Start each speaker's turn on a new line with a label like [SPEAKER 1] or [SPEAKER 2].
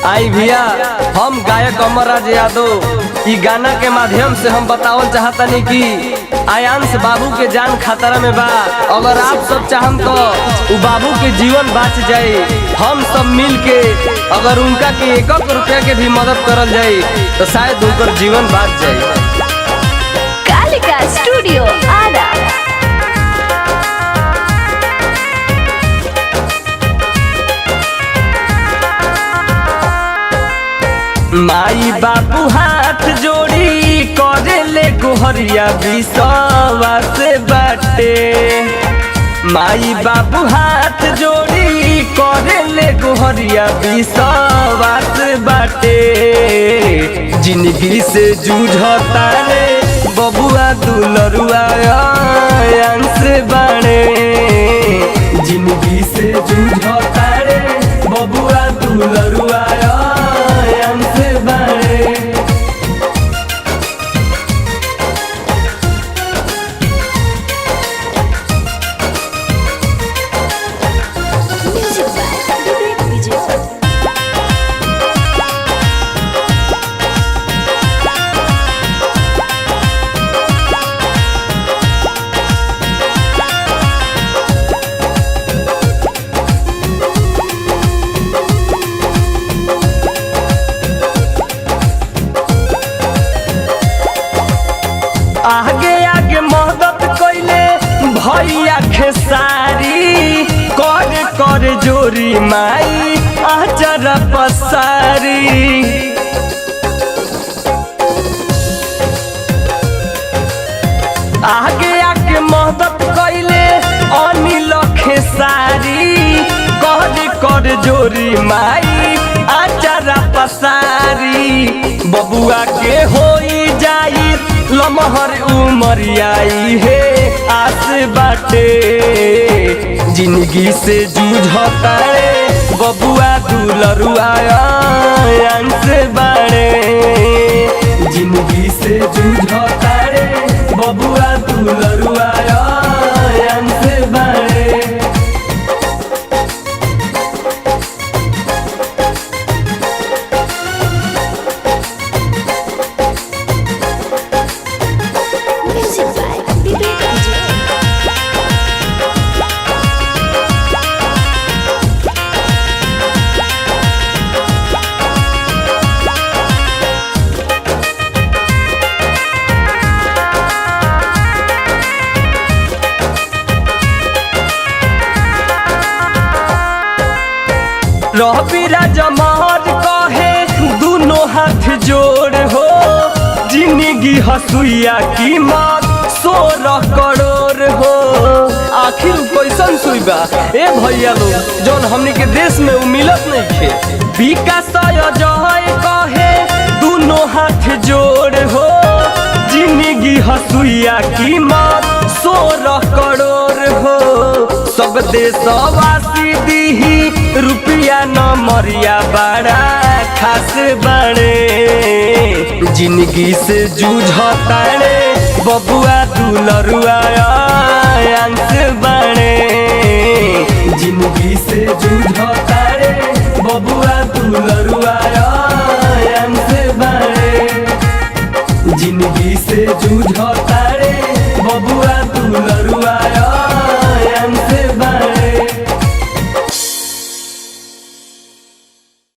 [SPEAKER 1] आई भैया हम गायक अमरराज यादव ई गाना के माध्यम से हम बतावल चाहतनी कि आयांश बाबू के जान खतरा में बा। अगर आप सब चाहम तो उ बाबू के जीवन बच जाए। हम सब मिल के अगर उनका के 1 रुपया के भी मदद करल जाए तो शायद उनकर जीवन बच जाए।
[SPEAKER 2] कालिका स्टूडियो आरा।
[SPEAKER 1] माई बाबू हाथ जोड़ी करे ले गोहरिया विश्वास बाटे। माई बाबू हाथ जोड़ी करे ले गोहरिया विश्वास बाटे। जिंदगी से जूझता रे बबुआ दुलरुआ अंश बाणे। जिंदगी से जूझता रे बबुआ दुलरुआ आगे आगे मदद कइले भैया खेसारी कर कर जोरी माई आचर पसारी। आगे आगे मदद कइले अनिल खेसारी कर कर जोरी माई आचर पसारी। बबुआ के होई जाई लमहर उमरियाई है आस बाटे। जिंदगी से जूझता रे बबुआ दुलरुआ अंश बाड़े। जिंदगी से जूझता रे बबुआ दुलरुआ अंश बाड़े। रवि राजमहर कहे दोनों हाथ जोड़ हो। जिंदगी हसुइया कीमत 16 करोड़ हो। आखिर कैसन सुइबा ए भैया लोग जौन हमनी के देश में मिलत नहीं खे। विकास जय कहे दोनों हाथ जोड़ हो। जिंदगी हसुइया कीमत 16 करोड़ हो। सब देशवासी दीही रुपया न मरिया बड़ा खास बड़े। जिंदगी से जूझता रे बबुआ दुलरुआ अंश बड़े। जिंदगी से जूझता रे बबुआ